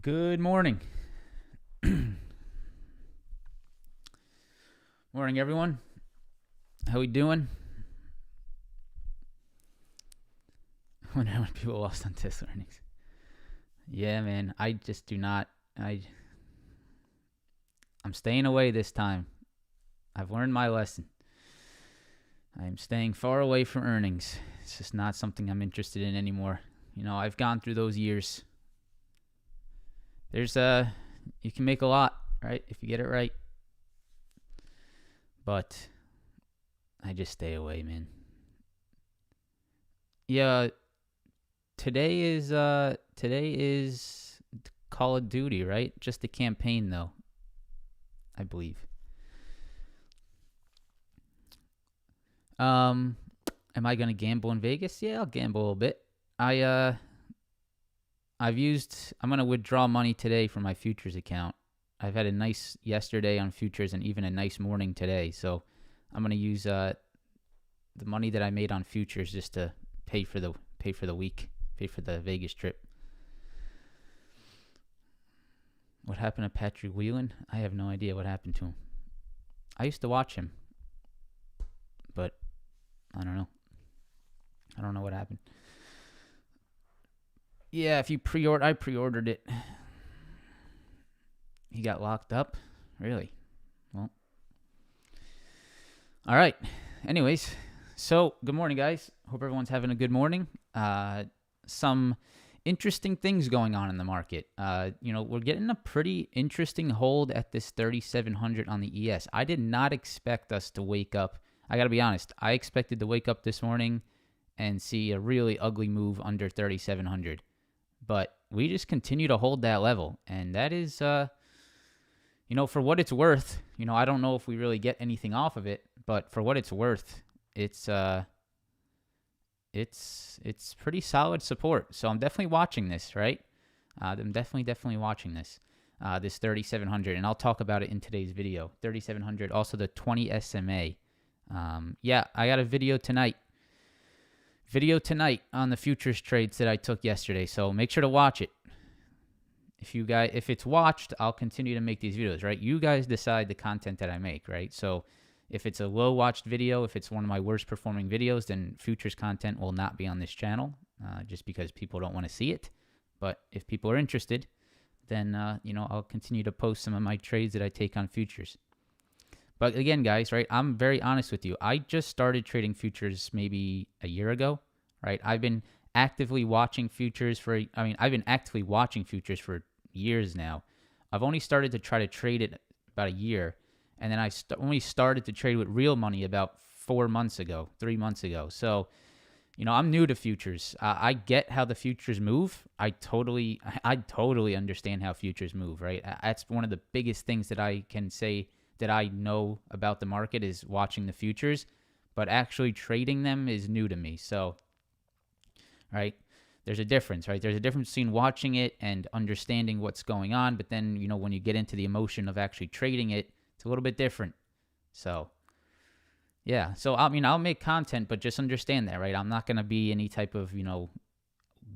Good morning. Morning, everyone. How we doing? I wonder how many people lost on Tesla earnings. Yeah, man. I just do not. I'm staying away this time. I've learned my lesson. I'm staying far away from earnings. It's just not something I'm interested in anymore. You know, I've gone through those years. You can make a lot, right? If you get it right. But I just stay away, man. Yeah, today is Call of Duty, right? Just a campaign, though, I believe. Am I gonna gamble in Vegas? Yeah, I'll gamble a little bit. I'm gonna withdraw money today from my futures account. I've had a nice yesterday on futures and even a nice morning today. So I'm gonna use the money that I made on futures just to pay for the week, pay for the Vegas trip. What happened to Patrick Whelan? I have no idea what happened to him. I used to watch him, but I don't know. I don't know what happened. Yeah, if you I pre-ordered it. He got locked up? Really? Well. All right. Anyways, so good morning, guys. Hope everyone's having a good morning. Some interesting things going on in the market. We're getting a pretty interesting hold at this 3,700 on the ES. I did not expect us to wake up. I got to be honest. I expected to wake up this morning and see a really ugly move under 3,700. But we just continue to hold that level. And that is, for what it's worth, I don't know if we really get anything off of it, but for what it's worth, it's pretty solid support. So I'm definitely watching this, right? I'm definitely watching this 3,700, and I'll talk about it in today's video. 3,700, also the 20 SMA. I got a video tonight on the futures trades that I took yesterday. So make sure to watch it. If it's watched, I'll continue to make these videos, right? You guys decide the content that I make, right? So if it's a low watched video, if it's one of my worst performing videos, then futures content will not be on this channel, just because people don't want to see it. But if people are interested, then, I'll continue to post some of my trades that I take on futures. But again, guys, right, I'm very honest with you. I just started trading futures maybe a year ago, right? I've been actively watching futures for years now. I've only started to try to trade it about a year. And then I only started to trade with real money about 3 months ago. So, I'm new to futures. I get how the futures move. I totally understand how futures move, right? That's one of the biggest things that I can say that I know about the market is watching the futures, but actually trading them is new to me. So, right, there's a difference, right? There's a difference between watching it and understanding what's going on, but then, when you get into the emotion of actually trading it, it's a little bit different. So, yeah. So, I'll make content, but just understand that, right? I'm not going to be any type of,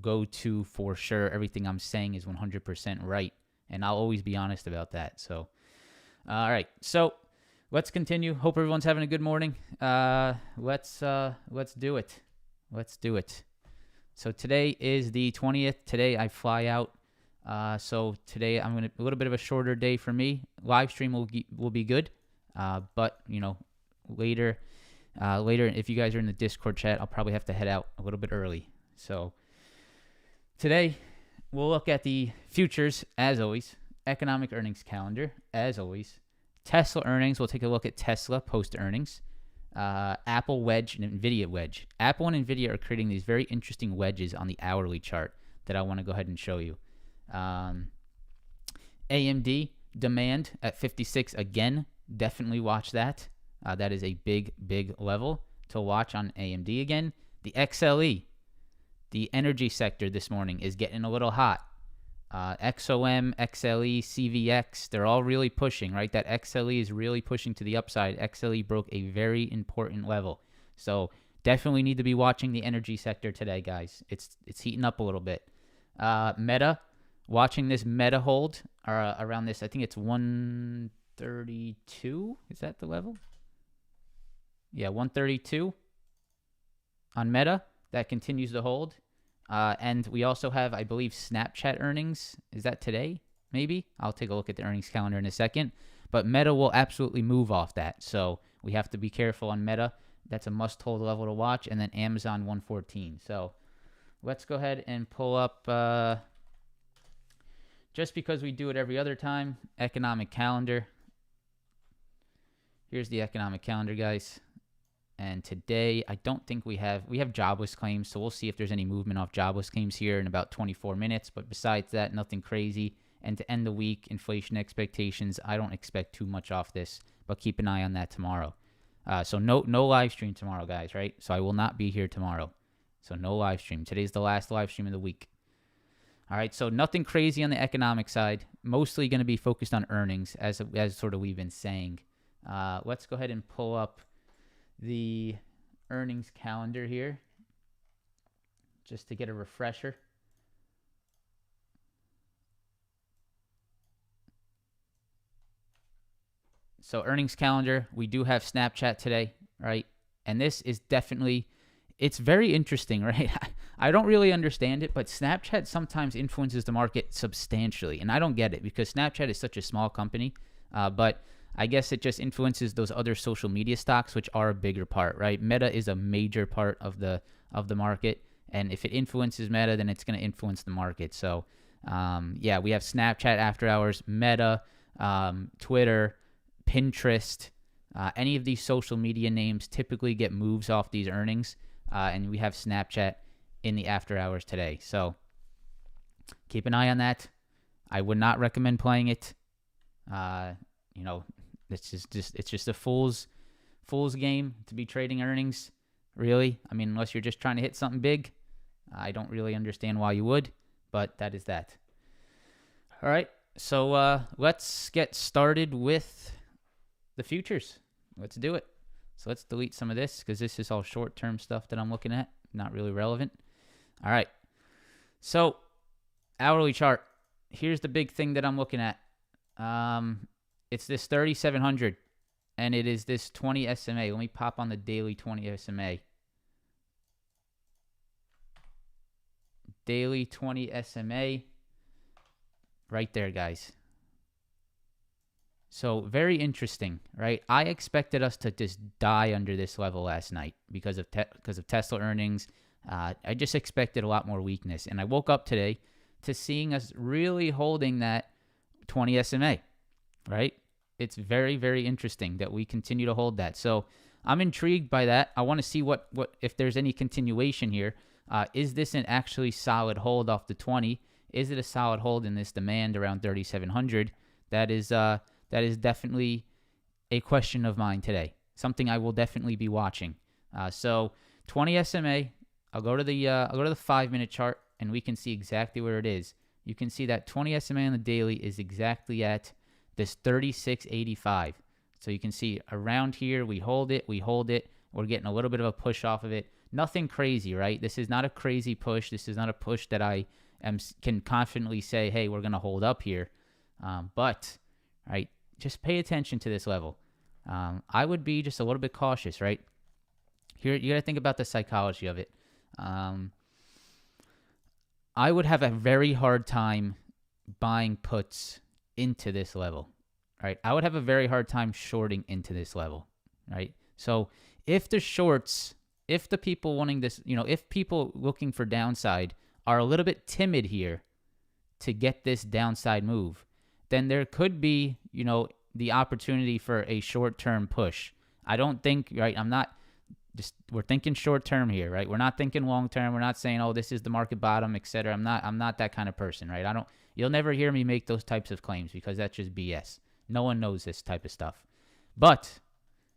go-to for sure. Everything I'm saying is 100% right, and I'll always be honest about that. So, all right, so let's continue. Hope everyone's having a good morning. Let's do it. So today is the 20th. Today I fly out. So today a little bit of a shorter day for me. Live stream will be good. But later if you guys are in the Discord chat, I'll probably have to head out a little bit early. So today we'll look at the futures as always. Economic earnings calendar, as always. Tesla earnings, we'll take a look at Tesla post-earnings. Apple wedge and NVIDIA wedge. Apple and NVIDIA are creating these very interesting wedges on the hourly chart that I want to go ahead and show you. AMD demand at 56 again. Definitely watch that. That is a big level to watch on AMD again. The XLE, the energy sector this morning is getting a little hot. XOM, XLE, CVX, they're all really pushing, right? That XLE is really pushing to the upside. XLE broke a very important level. So definitely need to be watching the energy sector today, guys. It's heating up a little bit. Meta, watching this Meta hold around this, I think it's 132. Is that the level? Yeah, 132 on Meta. That continues to hold. And we also have, I believe, Snapchat earnings. Is that today? Maybe? I'll take a look at the earnings calendar in a second. But Meta will absolutely move off that. So we have to be careful on Meta. That's a must-hold level to watch. And then Amazon 114. So let's go ahead and pull up, just because we do it every other time, economic calendar. Here's the economic calendar, guys. And today, I don't think we have jobless claims, so we'll see if there's any movement off jobless claims here in about 24 minutes. But besides that, nothing crazy. And to end the week, inflation expectations, I don't expect too much off this, but keep an eye on that tomorrow. So no live stream tomorrow, guys, right? So I will not be here tomorrow. So no live stream. Today's the last live stream of the week. All right, so nothing crazy on the economic side. Mostly going to be focused on earnings, as sort of we've been saying. Let's go ahead and pull up the earnings calendar here just to get a refresher. So earnings calendar, we do have Snapchat today, right? And this is definitely, it's very interesting, right? I don't really understand it, but Snapchat sometimes influences the market substantially. And I don't get it because Snapchat is such a small company, but I guess it just influences those other social media stocks, which are a bigger part, right? Meta is a major part of the market, And if it influences Meta, then it's going to influence the market. So, yeah, we have Snapchat after hours, Meta, Twitter, Pinterest. Any of these social media names typically get moves off these earnings. And we have Snapchat in the after hours today. So keep an eye on that. I would not recommend playing it. It's just a fool's game to be trading earnings, really. I mean, unless you're just trying to hit something big. I don't really understand why you would, but that is that. All right, so let's get started with the futures. Let's do it. So let's delete some of this because this is all short-term stuff that I'm looking at, not really relevant. All right, so hourly chart. Here's the big thing that I'm looking at. It's this 3,700, and it is this 20 SMA. Let me pop on the daily 20 SMA. Daily 20 SMA. Right there, guys. So very interesting, right? I expected us to just die under this level last night because of Tesla earnings. I just expected a lot more weakness, and I woke up today to seeing us really holding that 20 SMA, right? It's very, very interesting that we continue to hold that. So I'm intrigued by that. I want to see what if there's any continuation here. Is this an actually solid hold off the 20? Is it a solid hold in this demand around 3,700? That is definitely a question of mine today. Something I will definitely be watching. So 20 SMA. I'll go to the 5-minute chart, and we can see exactly where it is. You can see that 20 SMA on the daily is exactly at this 36.85. So you can see around here, we hold it. We're getting a little bit of a push off of it. Nothing crazy, right? This is not a crazy push. This is not a push that I can confidently say, hey, we're going to hold up here. But, right, just pay attention to this level. I would be just a little bit cautious, right? Here, you got to think about the psychology of it. I would have a very hard time buying puts into this level, right? I would have a very hard time shorting into this level, right? So if the people wanting this, if people looking for downside are a little bit timid here to get this downside move, then there could be, the opportunity for a short-term push. I don't think, right, we're thinking short-term here, right? We're not thinking long-term. We're not saying, oh, this is the market bottom, etc. I'm not that kind of person, right? You'll never hear me make those types of claims because that's just BS. No one knows this type of stuff. But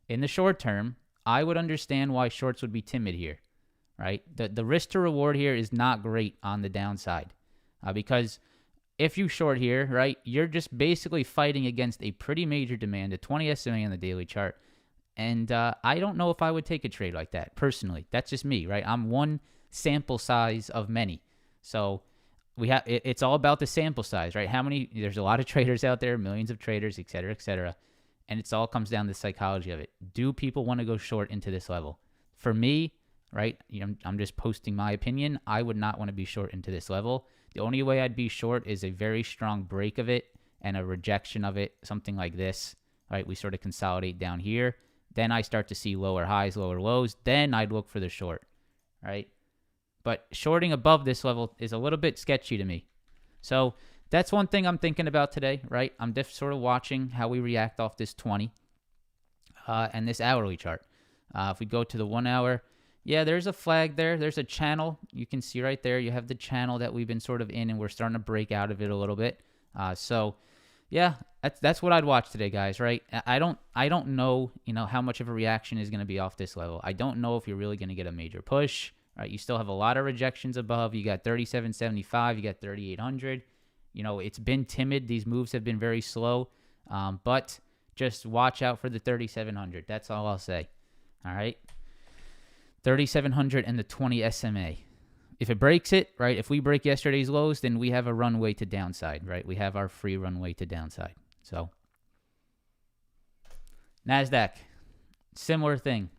in the short term, I would understand why shorts would be timid here, right? The risk to reward here is not great on the downside because if you short here, right, you're just basically fighting against a pretty major demand, a 20 SMA on the daily chart. And I don't know if I would take a trade like that personally. That's just me, right? I'm one sample size of many. So it's all about the sample size, right? There's a lot of traders out there, millions of traders, et cetera, and it all comes down to the psychology of it. Do people want to go short into this level? For me, right, I'm just posting my opinion. I would not want to be short into this level. The only way I'd be short is a very strong break of it and a rejection of it, something like this, right? We sort of consolidate down here. Then I start to see lower highs, lower lows. Then I'd look for the short, right? But shorting above this level is a little bit sketchy to me. So that's one thing I'm thinking about today, right? I'm just sort of watching how we react off this 20 and this hourly chart. If we go to the 1 hour, yeah, there's a flag there. There's a channel. You can see right there. You have the channel that we've been sort of in, and we're starting to break out of it a little bit. So, yeah, that's what I'd watch today, guys, right? I don't know, how much of a reaction is going to be off this level. I don't know if you're really going to get a major push, right? You still have a lot of rejections above. You got 37.75, you got 3,800. It's been timid. These moves have been very slow, but just watch out for the 3,700. That's all I'll say. All right, 3,700 and the 20 SMA. If it breaks it, right, if we break yesterday's lows, then we have a runway to downside, right? We have our free runway to downside. So, NASDAQ, similar thing.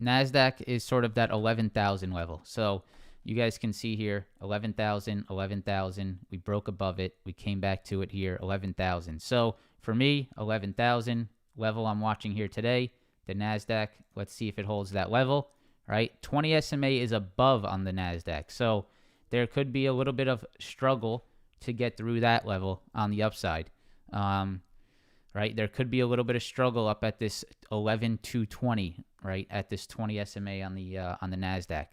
NASDAQ is sort of that 11,000 level. So, you guys can see here, 11,000, 11,000. We broke above it. We came back to it here, 11,000. So, for me, 11,000 level I'm watching here today. The NASDAQ, let's see if it holds that level. right? 20 SMA is above on the NASDAQ. So there could be a little bit of struggle to get through that level on the upside. Right? There could be a little bit of struggle up at this 11,220, right? At this 20 SMA on the NASDAQ.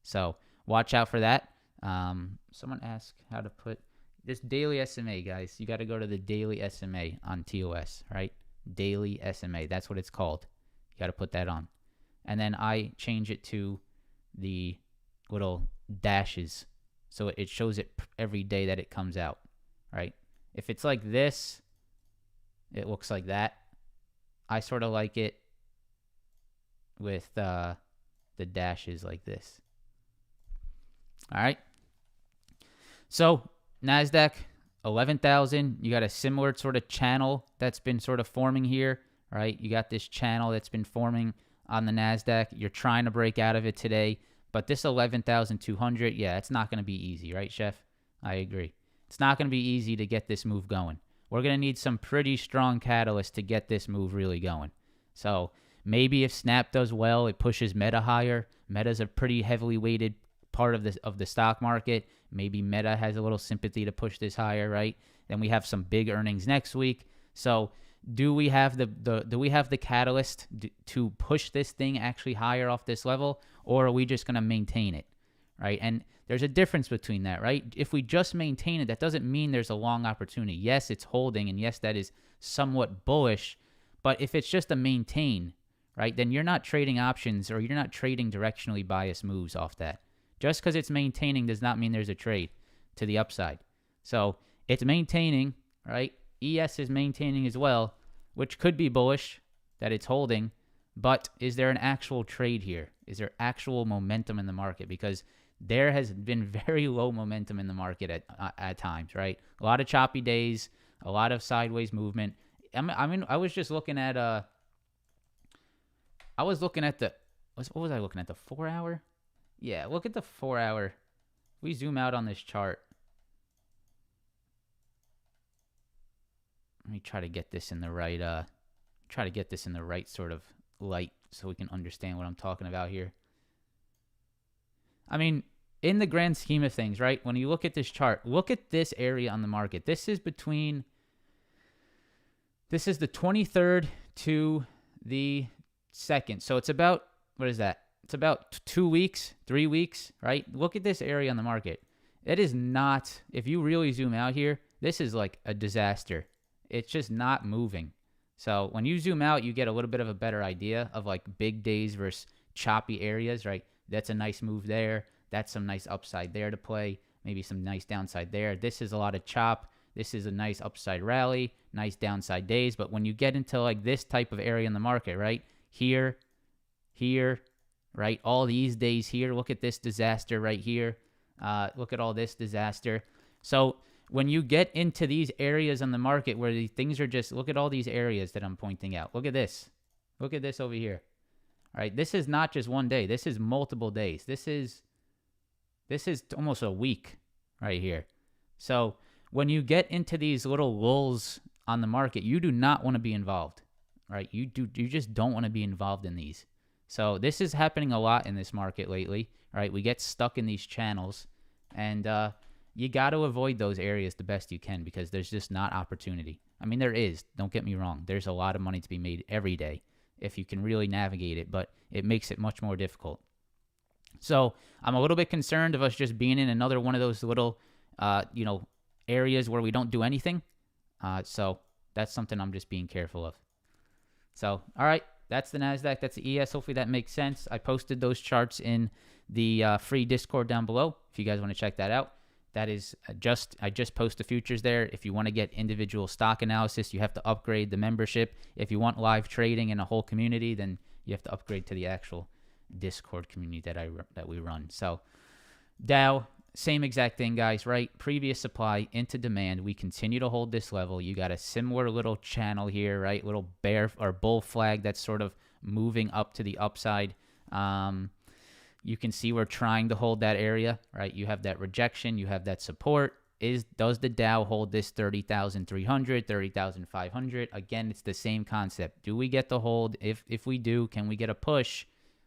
So watch out for that. Someone asked how to put this daily SMA, guys. You got to go to the daily SMA on TOS, right? Daily SMA. That's what it's called. You got to put that on. And then I change it to the little dashes. So it shows it every day that it comes out, right? If it's like this, it looks like that. I sort of like it with the dashes like this. All right. So NASDAQ, 11,000. You got a similar sort of channel that's been sort of forming here, right? You got this channel that's been forming on the NASDAQ. You're trying to break out of it today. But this 11,200, yeah, it's not going to be easy, right, Chef? I agree. It's not going to be easy to get this move going. We're going to need some pretty strong catalyst to get this move really going. So maybe if Snap does well, it pushes Meta higher. Meta's a pretty heavily weighted part of the stock market. Maybe Meta has a little sympathy to push this higher, right? Then we have some big earnings next week. So do we have the catalyst to push this thing actually higher off this level, or are we just going to maintain it, right? And there's a difference between that, right? If we just maintain it, that doesn't mean there's a long opportunity. Yes, it's holding, and yes, that is somewhat bullish, but if it's just a maintain, right, then you're not trading options or you're not trading directionally biased moves off that. Just because it's maintaining does not mean there's a trade to the upside. So it's maintaining, right? ES is maintaining as well, which could be bullish that it's holding, but is there an actual trade here? Is there actual momentum in the market? Because there has been very low momentum in the market at times, right? A lot of choppy days, a lot of sideways movement. I was just looking at what was I looking at? The 4 hour? Yeah, look at the 4 hour. We zoom out on this chart. Let me try to get this in the right sort of light so we can understand what I'm talking about here. I mean, in the grand scheme of things, right? When you look at this chart, look at this area on the market. This is the 23rd to the 2nd. So it's about, what is that? It's about 2 weeks, 3 weeks, right? Look at this area on the market. It is not, if you really zoom out here, this is like a disaster. It's just not moving. So when you zoom out, you get a little bit of a better idea of like big days versus choppy areas, right? That's a nice move there. That's some nice upside there to play. Maybe some nice downside there. This is a lot of chop. This is a nice upside rally, nice downside days. But when you get into like this type of area in the market, right? Here, right? All these days here. Look at this disaster right here. Look at all this disaster. So when you get into these areas on the market where the things are just, look at all these areas that I'm pointing out. Look at this. Look at this over here. All right, this is not just one day. This is multiple days. This is almost a week right here. So when you get into these little lulls on the market, you do not want to be involved, right? You just don't want to be involved in these. So this is happening a lot in this market lately, right? We get stuck in these channels, and you got to avoid those areas the best you can because there's just not opportunity. I mean, there is. Don't get me wrong. There's a lot of money to be made every day if you can really navigate it, but it makes it much more difficult. So I'm a little bit concerned of us just being in another one of those little, areas where we don't do anything. So that's something I'm just being careful of. So, all right, that's the NASDAQ. That's the ES. Hopefully that makes sense. I posted those charts in the free Discord down below if you guys want to check that out. That is I just post the futures there. If you want to get individual stock analysis, you have to upgrade the membership. If you want live trading in a whole community, then you have to upgrade to the actual Discord community that we run. So Dow, same exact thing, guys, right? Previous supply into demand. We continue to hold this level. You got a similar little channel here, right? Little bear or bull flag that's sort of moving up to the upside. You can see we're trying to hold that area, right? You have that rejection. You have that support. Does the Dow hold this 30,300, 30,500? Again, it's the same concept. Do we get the hold? If we do, can we get a push?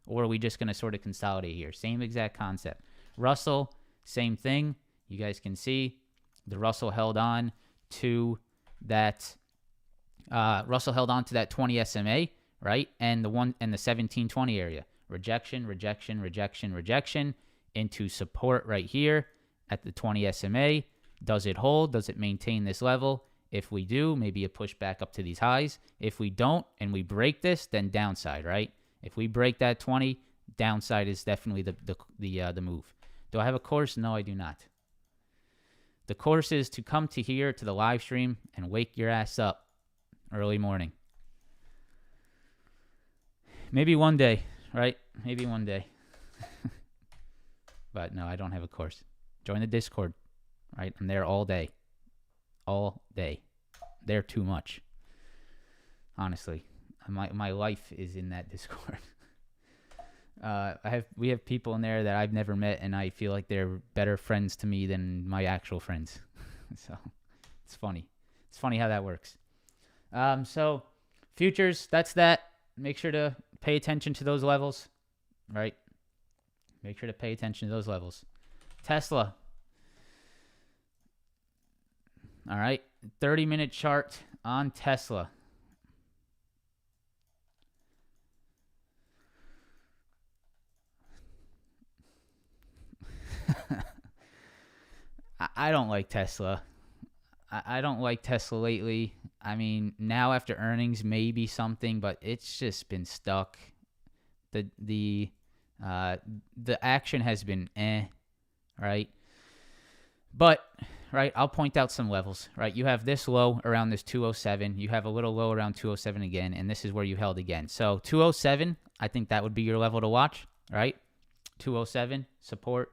or are we just going to sort of consolidate here? Same exact concept. Russell, same thing. You guys can see the Russell held on to that. Russell held on to that 20 SMA, right? And the 1720 area. Rejection, rejection, rejection, rejection into support right here at the 20 SMA. Does it hold? Does it maintain this level? If we do, maybe a push back up to these highs. If we don't and we break this, then downside, right? If we break that 20, downside is definitely the move. Do I have a course? No, I do not. The course is to come to here to the live stream and wake your ass up early morning. Maybe one day, right? Maybe one day. But no, I don't have a course. Join the Discord, right? I'm there all day. All day. There too much. Honestly. My life is in that Discord. We have people in there that I've never met, and I feel like they're better friends to me than my actual friends. So it's funny. It's funny how that works. So futures, that's that. Make sure to pay attention to those levels, right? Make sure to pay attention to those levels. Tesla. All right. 30-minute chart on Tesla. I don't like Tesla. I don't like Tesla lately. I mean, now after earnings, maybe something, but it's just been stuck. The action has been right? But, right, I'll point out some levels, right? You have this low around this 207. You have a little low around 207 again, and this is where you held again. So 207, I think that would be your level to watch, right? 207, support,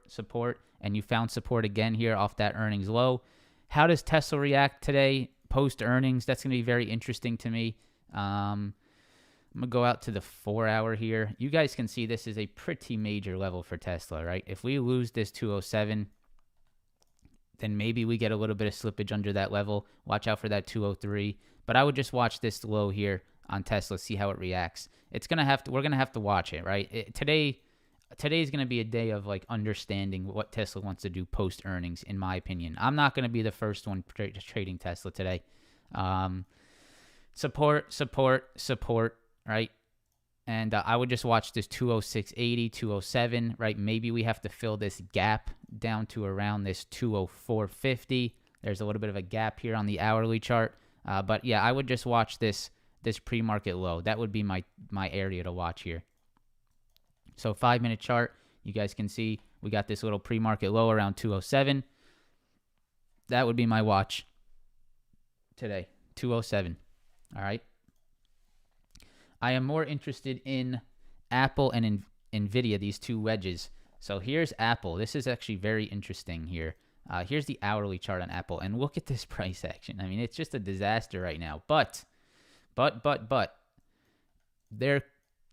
and you found support again here off that earnings low. How does Tesla react today post earnings? That's going to be very interesting to me. I'm going to go out to the 4-hour here. You guys can see this is a pretty major level for Tesla, right? If we lose this 207, then maybe we get a little bit of slippage under that level. Watch out for that 203. But I would just watch this low here on Tesla, see how it reacts. We're going to have to watch it, right? Today is going to be a day of like understanding what Tesla wants to do post earnings, in my opinion. I'm not going to be the first one trading Tesla today. Support, right? And I would just watch this 206.80, 207, right? Maybe we have to fill this gap down to around this 204.50. There's a little bit of a gap here on the hourly chart. But yeah, I would just watch this pre-market low. That would be my area to watch here. So 5-minute chart, you guys can see we got this little pre-market low around 207. That would be my watch today, 207. All right. I am more interested in Apple and NVIDIA, these two wedges. So here's Apple. This is actually very interesting here. Here's the hourly chart on Apple, and look at this price action. I mean, it's just a disaster right now. But,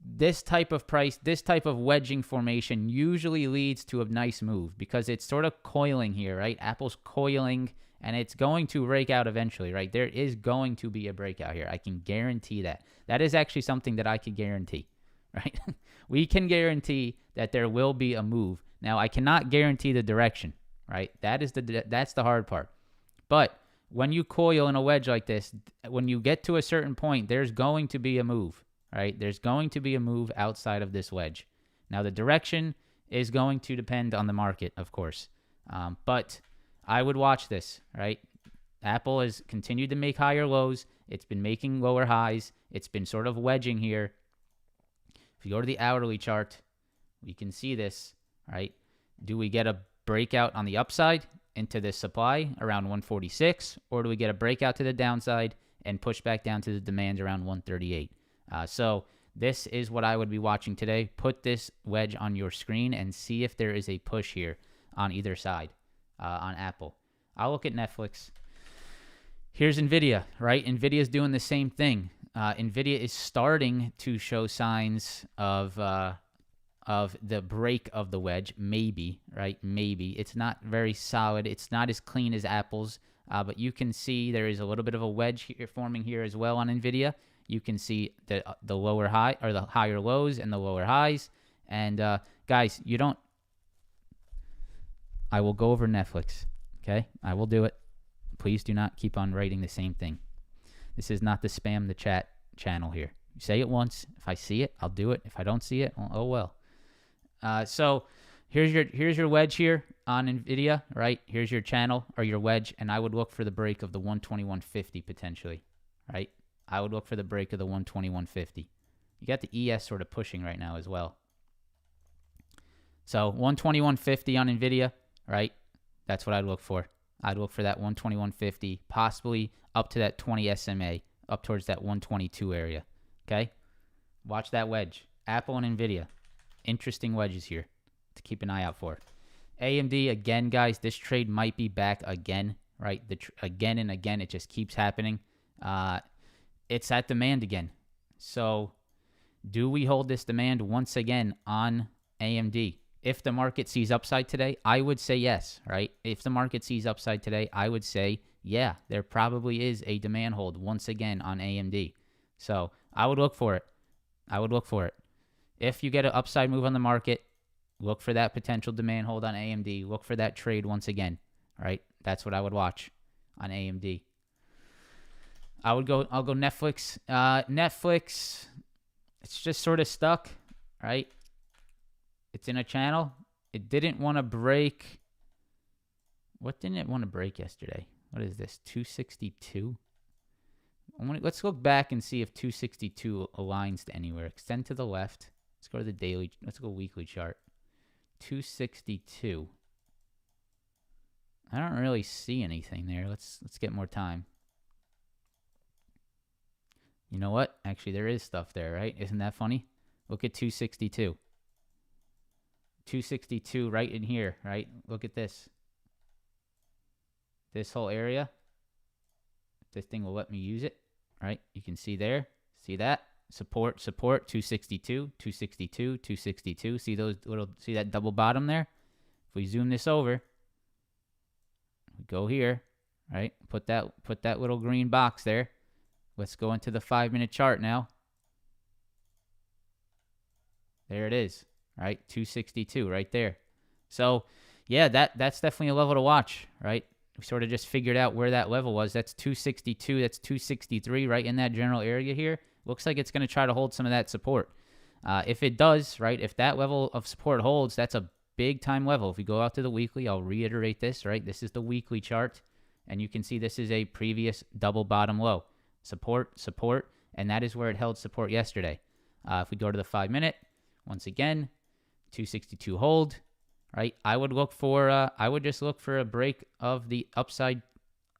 this type of price, this type of wedging formation usually leads to a nice move because it's sort of coiling here, right? Apple's coiling, and it's going to break out eventually, right? There is going to be a breakout here. I can guarantee that. That is actually something that I can guarantee, right? We can guarantee that there will be a move. Now, I cannot guarantee the direction, right? That's the hard part. But when you coil in a wedge like this, when you get to a certain point, there's going to be a move. Right? There's going to be a move outside of this wedge. Now, the direction is going to depend on the market, of course. But I would watch this, right? Apple has continued to make higher lows. It's been making lower highs. It's been sort of wedging here. If you go to the hourly chart, we can see this, right? Do we get a breakout on the upside into this supply around 146, or do we get a breakout to the downside and push back down to the demand around 138? So this is what I would be watching today. Put this wedge on your screen and see if there is a push here on either side on Apple. I'll look at Netflix. Here's NVIDIA, right? NVIDIA is doing the same thing. NVIDIA is starting to show signs of the break of the wedge, maybe, right? Maybe. It's not very solid. It's not as clean as Apple's, but you can see there is a little bit of a wedge here forming here as well on NVIDIA. You can see the lower high or the higher lows and the lower highs, And guys, I will go over Netflix. Okay, I will do it. Please do not keep on writing the same thing. This is not the spam the chat channel here. You say it once. If I see it, I'll do it. If I don't see it, oh well. So here's your wedge here on NVIDIA, right? Here's your channel or your wedge, and I would look for the break of the 121.50 potentially, right? I would look for the break of the 121.50. You got the ES sort of pushing right now as well. So 121.50 on NVIDIA, right? That's what I'd look for. I'd look for that 121.50, possibly up to that 20 SMA, up towards that 122 area, okay? Watch that wedge. Apple and NVIDIA. Interesting wedges here to keep an eye out for. AMD, again, guys, this trade might be back again, right? Again and again, it just keeps happening. It's at demand again. So do we hold this demand once again on AMD? If the market sees upside today, I would say yes, right? If the market sees upside today, I would say, yeah, there probably is a demand hold once again on AMD. So I would look for it. If you get an upside move on the market, look for that potential demand hold on AMD. Look for that trade once again, right? That's what I would watch on AMD. I'll go Netflix. Netflix, it's just sort of stuck, right? It's in a channel. It didn't want to break. What didn't it want to break yesterday? What is this? 262? Let's look back and see if 262 aligns to anywhere. Extend to the left. Let's go to the daily. Let's go weekly chart. 262. I don't really see anything there. Let's get more time. You know what? Actually, there is stuff there, right? Isn't that funny? Look at 262. 262 right in here, right? Look at this. This whole area. This thing will let me use it, right? You can see there. See that? Support, 262, 262, 262. See that double bottom there? If we zoom this over, we go here, right? Put that little green box there. Let's go into the 5-minute chart now. There it is. Right, 262 right there. So, yeah, that's definitely a level to watch, right? We sort of just figured out where that level was. That's 262, that's 263, right in that general area here. Looks like it's going to try to hold some of that support. If it does, right, if that level of support holds, that's a big-time level. If we go out to the weekly, I'll reiterate this, right? This is the weekly chart, and you can see this is a previous double bottom low. Support, and that is where it held support yesterday. If we go to the 5-minute, once again, 262 hold, right? I would just look for a break of the upside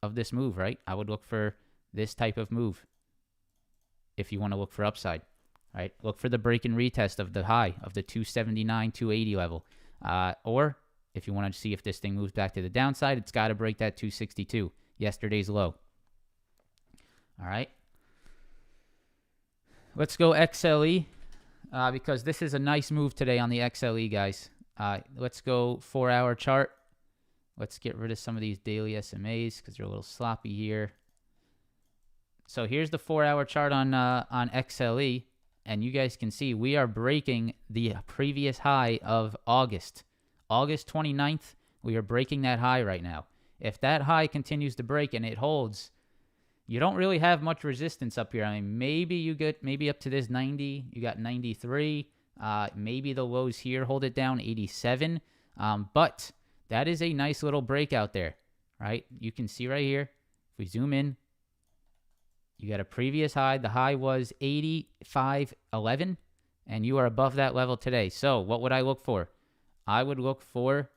of this move, right? I would look for this type of move if you want to look for upside, right? Look for the break and retest of the high of the 279, 280 level. Or if you want to see if this thing moves back to the downside, it's got to break that 262, yesterday's low. All right. Let's go XLE. Because this is a nice move today on the XLE, guys. Let's go 4-hour chart. Let's get rid of some of these daily SMAs because they're a little sloppy here. So here's the 4-hour chart on XLE, and you guys can see we are breaking the previous high of August 29th. We are breaking that high right now. If that high continues to break and it holds, you don't really have much resistance up here. I mean, maybe you get up to this 90. You got 93. Maybe the lows here hold it down, 87. But that is a nice little breakout there, right? You can see right here. If we zoom in, you got a previous high. The high was 85.11, and you are above that level today. So what would I look for? I would look for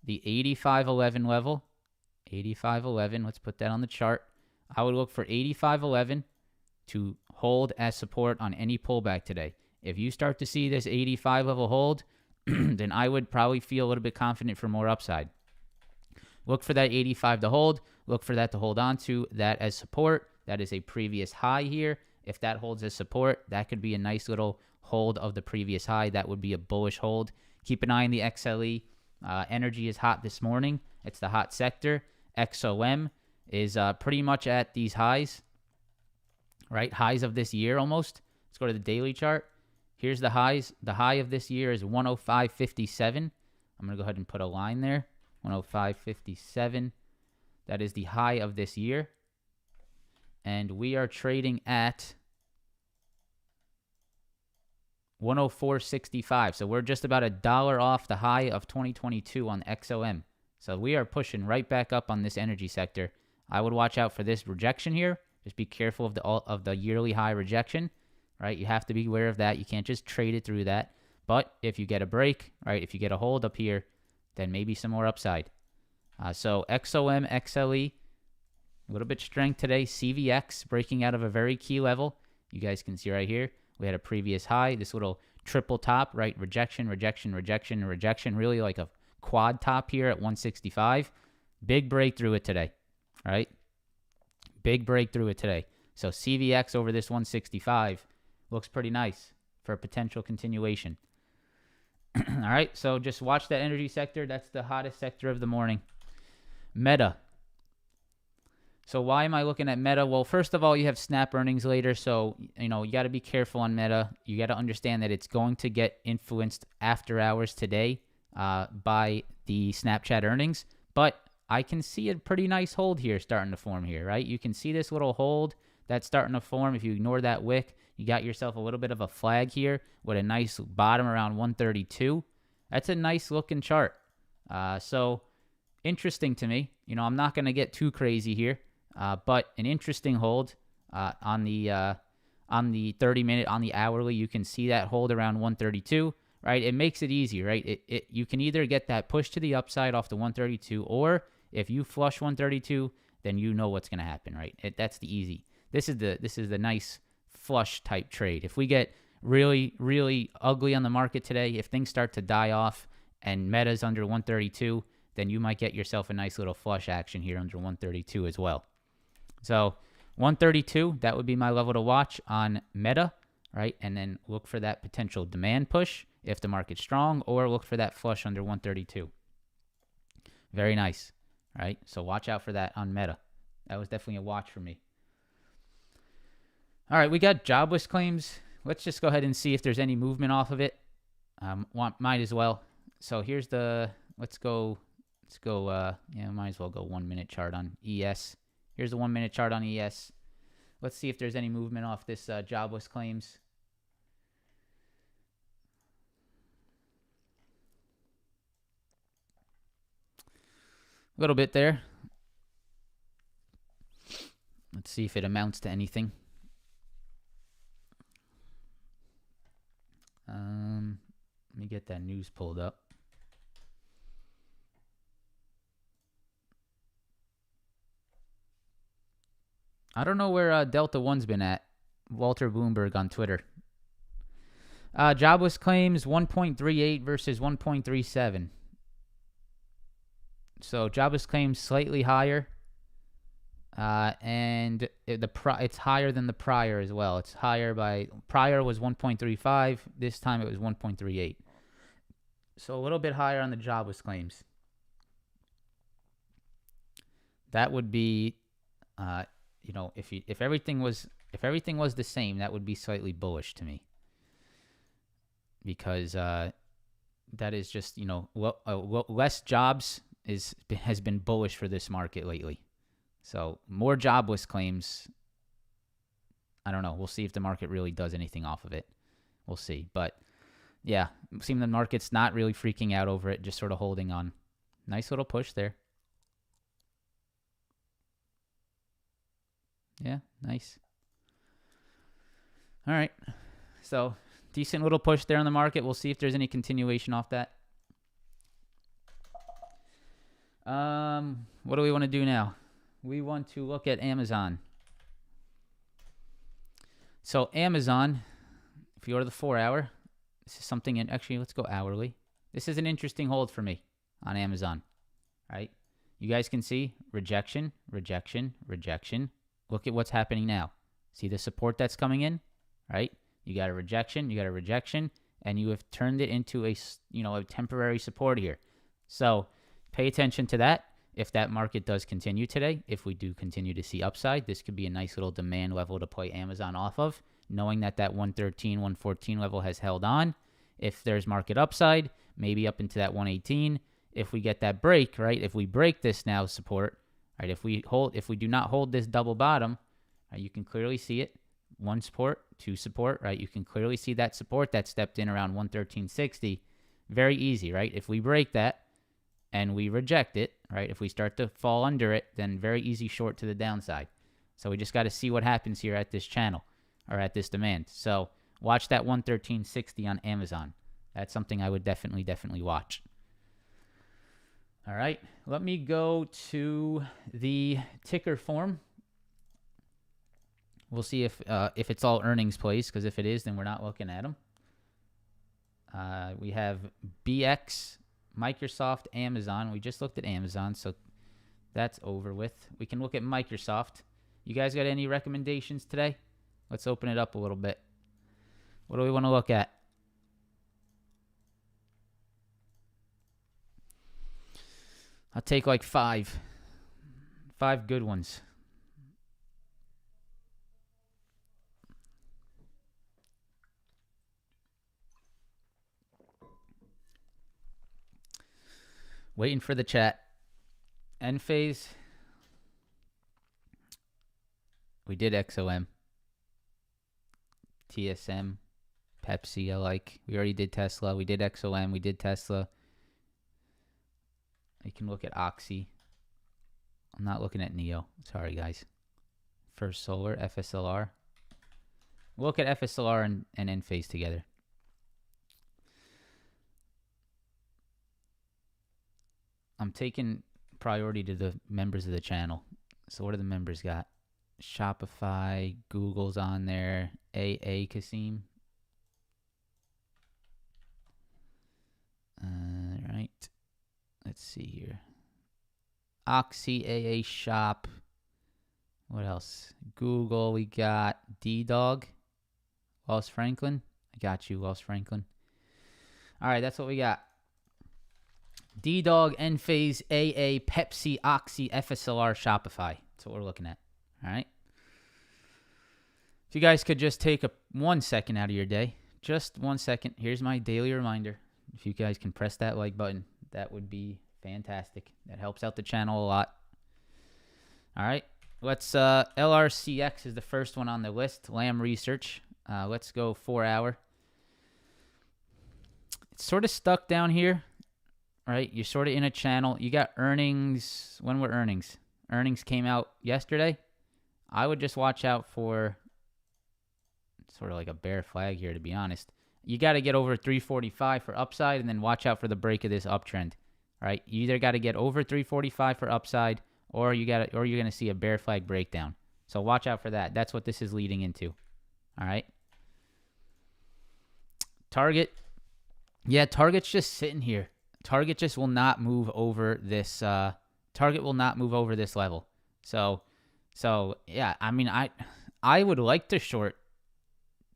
the 85.11 level. 85.11. Let's put that on the chart. I would look for 85.11 to hold as support on any pullback today. If you start to see this 85 level hold, then I would probably feel a little bit confident for more upside. Look for that 85 to hold. Look for that to hold on to that as support. That is a previous high here. If that holds as support, that could be a nice little hold of the previous high. That would be a bullish hold. Keep an eye on the XLE. Energy is hot this morning. It's the hot sector. XOM is pretty much at these highs, right? Highs of this year almost. Let's go to the daily chart. Here's the highs. The high of this year is 105.57. I'm going to go ahead and put a line there. 105.57. That is the high of this year. And we are trading at 104.65. So we're just about $1 off the high of 2022 on XOM. So we are pushing right back up on this energy sector. I would watch out for this rejection here. Just be careful of the yearly high rejection, right? You have to be aware of that. You can't just trade it through that. But if you get a break, right, if you get a hold up here, then maybe some more upside. So XOM, XLE, a little bit strength today. CVX breaking out of a very key level. You guys can see right here. We had a previous high, this little triple top, right? Rejection, rejection, rejection, rejection. Really like a quad top here at 165. Big breakthrough it today, right? Big breakthrough it today. So CVX over this 165 looks pretty nice for a potential continuation. All right, so just watch that energy sector. That's the hottest sector of the morning. Meta. So why am I looking at Meta? Well, first of all, you have Snap earnings later, so you got to be careful on Meta. You got to understand that it's going to get influenced after hours today by the Snapchat earnings, but I can see a pretty nice hold here starting to form here, right? You can see this little hold that's starting to form. If you ignore that wick, you got yourself a little bit of a flag here with a nice bottom around 132. That's a nice looking chart. So interesting to me. I'm not going to get too crazy here, but an interesting hold on the 30-minute, on the hourly. You can see that hold around 132, right? It makes it easy, right? You can either get that push to the upside off the 132, or if you flush 132, then you know what's going to happen, right? That's the easy. This is the nice flush type trade. If we get really, really ugly on the market today, if things start to die off and Meta's under 132, then you might get yourself a nice little flush action here under 132 as well. So 132, that would be my level to watch on Meta, right? And then look for that potential demand push if the market's strong, or look for that flush under 132. Very nice, right? So watch out for that on Meta. That was definitely a watch for me. All right, we got jobless claims. Let's just go ahead and see if there's any movement off of it. Might as well. So here's let's go, might as well go 1 minute chart on ES. Here's the 1 minute chart on ES. Let's see if there's any movement off this jobless claims. A little bit there. Let's see if it amounts to anything. Let me get that news pulled up. I don't know where Delta One's been at. Walter Bloomberg on Twitter. Jobless claims 1.38 versus 1.37. So jobless claims slightly higher. And it's higher than the prior as well. It's higher prior was 1.35. This time it was 1.38. So a little bit higher on the jobless claims. That would be, if everything was the same, that would be slightly bullish to me. Because that is just, less jobs has been bullish for this market lately. So more jobless claims, I don't know. We'll see if the market really does anything off of it. We'll see. But yeah, it seems the market's not really freaking out over it, just sort of holding on. Nice little push there. Yeah, nice. All right. So decent little push there on the market. We'll see if there's any continuation off that. What do we want to do now? We want to look at Amazon. So Amazon, if you go to the 4 hour, this is something, actually let's go hourly. This is an interesting hold for me on Amazon, right? You guys can see rejection, rejection, rejection. Look at what's happening now. See the support that's coming in, right? You got a rejection, and you have turned it into a temporary support here. So pay attention to that. If that market does continue today, if we do continue to see upside, this could be a nice little demand level to play Amazon off of. knowing that that 113, 114 level has held on. If there's market upside, maybe up into that 118. If we get that break, right? If we break this now support, right? If we do not hold this double bottom, right, you can clearly see it. One support, two support, right? You can clearly see that support that stepped in around 113.60. Very easy, right? If we break that and we reject it, right? If we start to fall under it, then very easy short to the downside. So we just got to see what happens here at this channel or at this demand. So watch that 113.60 on Amazon. That's something I would definitely watch. All right, let me go to the ticker form. We'll see if it's all earnings plays, because if it is, then we're not looking at them. We have BX, Microsoft, Amazon. We just looked at Amazon, so that's over with. We can look at Microsoft. You guys got any recommendations today? Let's open it up a little bit. What do we want to look at? I'll take like five good ones. Waiting for the chat. Enphase. We did XOM. TSM. Pepsi, I like. We already did Tesla. We did XOM. We did Tesla. You can look at Oxy. I'm not looking at NEO. Sorry, guys. First Solar, FSLR. We'll look at FSLR and Enphase together. I'm taking priority to the members of the channel. So what do the members got? Shopify, Google's on there, AA Kasim. Right. Let's see here. Oxy, AA Shop. What else? Google, we got D-Dog. Wells Franklin. I got you, Wells Franklin. All right, that's what we got. D-Dog, Enphase, AA, Pepsi, Oxy, FSLR, Shopify. That's what we're looking at. All right. If you guys could just take 1 second out of your day, just 1 second. Here's my daily reminder. If you guys can press that like button, that would be fantastic. That helps out the channel a lot. All right. Let's, LRCX is the first one on the list. Lam Research. Let's go 4 hour. It's sort of stuck down here, right? You're sort of in a channel. You got earnings. When were earnings? Earnings came out yesterday. I would just watch out for sort of like a bear flag here, to be honest. You got to get over 345 for upside, and then watch out for the break of this uptrend. Right? You either got to get over 345 for upside, or you're going to see a bear flag breakdown. So watch out for that. That's what this is leading into. All right. Target. Yeah, Target's just sitting here. Target just will not move over this. Target will not move over this level. So yeah. I mean, I would like to short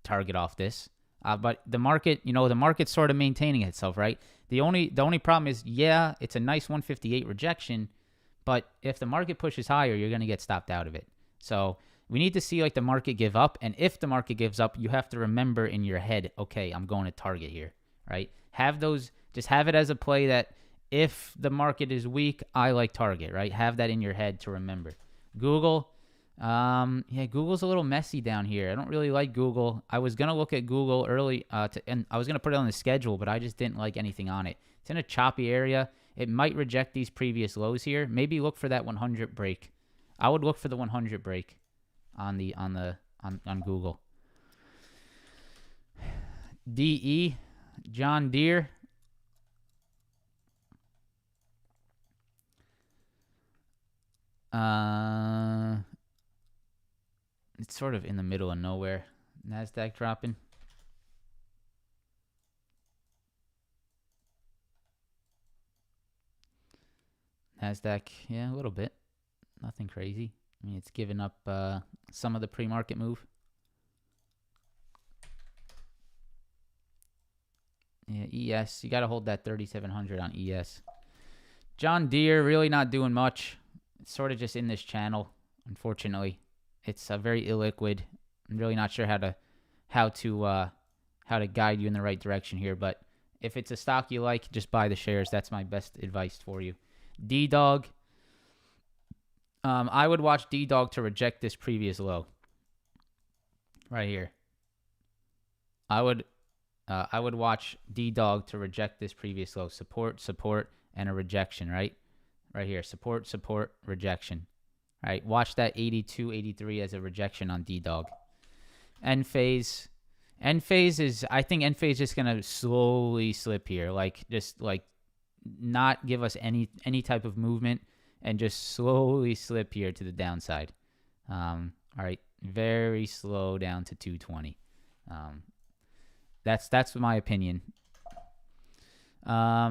Target off this. But the market, the market's sort of maintaining itself, right? The only problem is, yeah, it's a nice 158 rejection, but if the market pushes higher, you're going to get stopped out of it. So we need to see like the market give up, and if the market gives up, you have to remember in your head, okay, I'm going to Target here, right? Just have it as a play that if the market is weak, I like Target, right? Have that in your head to remember. Google. Yeah, Google's a little messy down here. I don't really like Google. I was going to look at Google early, and I was going to put it on the schedule, but I just didn't like anything on it. It's in a choppy area. It might reject these previous lows here. Maybe look for that 100 break. I would look for the 100 break on Google. DE, John Deere. It's sort of in the middle of nowhere. NASDAQ dropping. NASDAQ, yeah, a little bit. Nothing crazy. I mean, it's given up some of the pre-market move. Yeah, ES. You got to hold that 3,700 on ES. John Deere, really not doing much. It's sort of just in this channel, unfortunately. It's very illiquid. I'm really not sure how to how to guide you in the right direction here. But if it's a stock you like, just buy the shares. That's my best advice for you. D-Dog. I would watch D-Dog to reject this previous low. Right here. I would watch D-Dog to reject this previous low. Support, support, and a rejection, right? Right here. Support, support, rejection. All right. Watch that 82, 83 as a rejection on D-Dog. Enphase. Enphase is, I think Enphase is just going to slowly slip here. Just not give us any type of movement and just slowly slip here to the downside. All right. Very slow down to 220. That's my opinion. AA.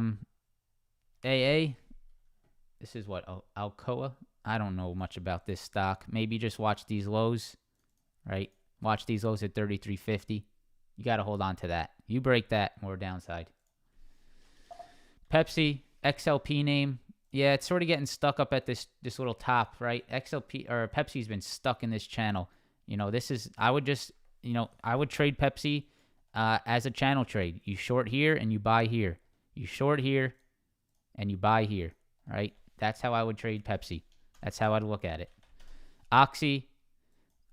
This is what? Alcoa? I don't know much about this stock. Maybe just watch these lows, right? Watch these lows at 33.50. You got to hold on to that. You break that, more downside. Pepsi, XLP name. Yeah, it's sort of getting stuck up at this little top, right? XLP or Pepsi's been stuck in this channel. I would trade Pepsi as a channel trade. You short here and you buy here. You short here and you buy here, right? That's how I would trade Pepsi. That's how I'd look at it. Oxy.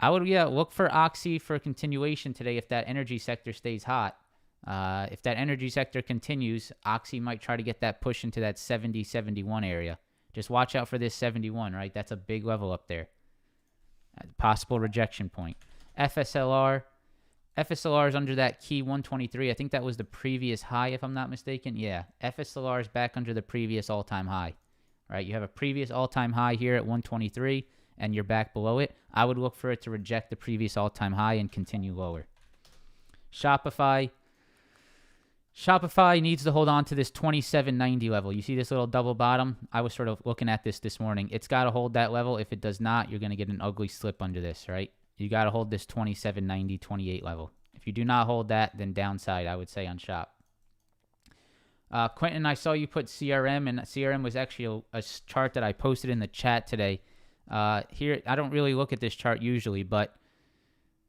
I would, look for Oxy for a continuation today if that energy sector stays hot. If that energy sector continues, Oxy might try to get that push into that 70, 71 area. Just watch out for this 71, right? That's a big level up there. Possible rejection point. FSLR. FSLR is under that key 123. I think that was the previous high, if I'm not mistaken. Yeah, FSLR is back under the previous all-time high. Right? You have a previous all-time high here at 123, and you're back below it. I would look for it to reject the previous all-time high and continue lower. Shopify. Shopify needs to hold on to this 27.90 level. You see this little double bottom? I was sort of looking at this morning. It's got to hold that level. If it does not, you're going to get an ugly slip under this, right? You got to hold this 27.90, 28 level. If you do not hold that, then downside, I would say, on Shop. Quentin, I saw you put CRM, and CRM was actually a chart that I posted in the chat today. Here, I don't really look at this chart usually, but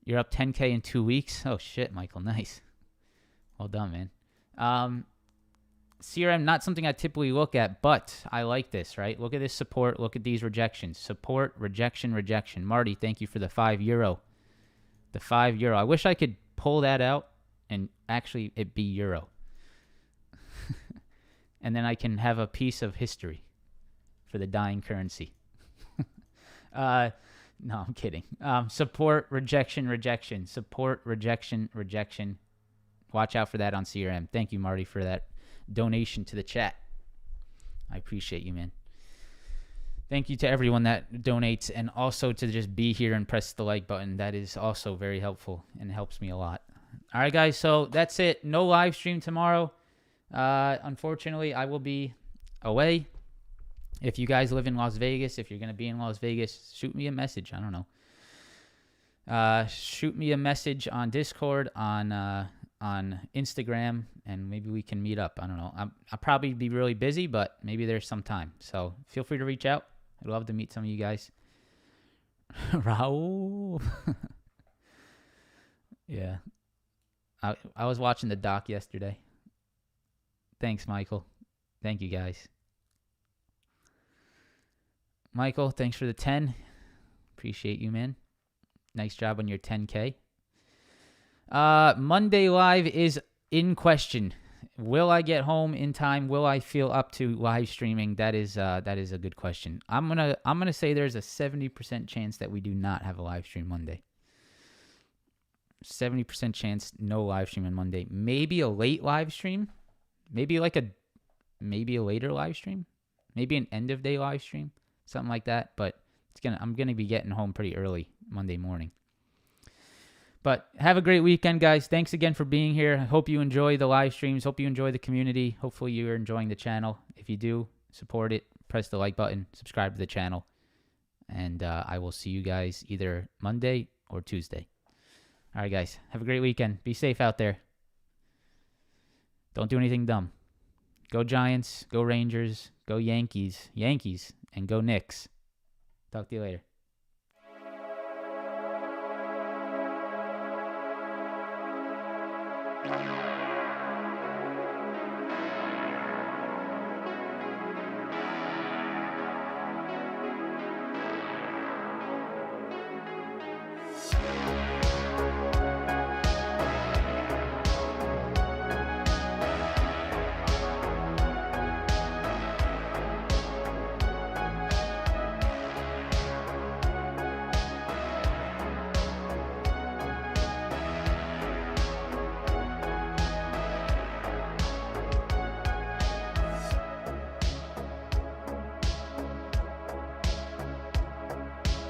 you're up 10K in 2 weeks. Oh, shit, Michael. Nice. Well done, man. CRM, not something I typically look at, but I like this, right? Look at this support. Look at these rejections. Support, rejection, rejection. Marty, thank you for the €5. The €5. I wish I could pull that out and actually it be euro. And then I can have a piece of history for the dying currency. No, I'm kidding. Support, rejection, rejection. Support, rejection, rejection. Watch out for that on CRM. Thank you, Marty, for that donation to the chat. I appreciate you, man. Thank you to everyone that donates, and also to just be here and press the like button. That is also very helpful and helps me a lot. All right, guys, so that's it. No live stream tomorrow. Unfortunately, I will be away. If you guys live in Las Vegas, if you're going to be in Las Vegas, shoot me a message. I don't know. Shoot me a message on Discord, on Instagram, and maybe we can meet up. I don't know. I'll probably be really busy, but maybe there's some time. So feel free to reach out. I'd love to meet some of you guys. Raul. Yeah. I was watching the doc yesterday. Thanks, Michael. Thank you, guys. Michael, thanks for the 10. Appreciate you, man. Nice job on your 10K. Monday Live is in question. Will I get home in time? Will I feel up to live streaming? That is a good question. I'm gonna say there's a 70% chance that we do not have a live stream Monday. 70% chance no live stream on Monday. Maybe a late live stream. Maybe a later live stream. Maybe an end of day live stream. Something like that. But I'm gonna be getting home pretty early Monday morning. But have a great weekend, guys. Thanks again for being here. I hope you enjoy the live streams. Hope you enjoy the community. Hopefully you're enjoying the channel. If you do, support it. Press the like button. Subscribe to the channel. And I will see you guys either Monday or Tuesday. All right, guys. Have a great weekend. Be safe out there. Don't do anything dumb. Go Giants. Go Rangers. Go Yankees. And go Knicks. Talk to you later.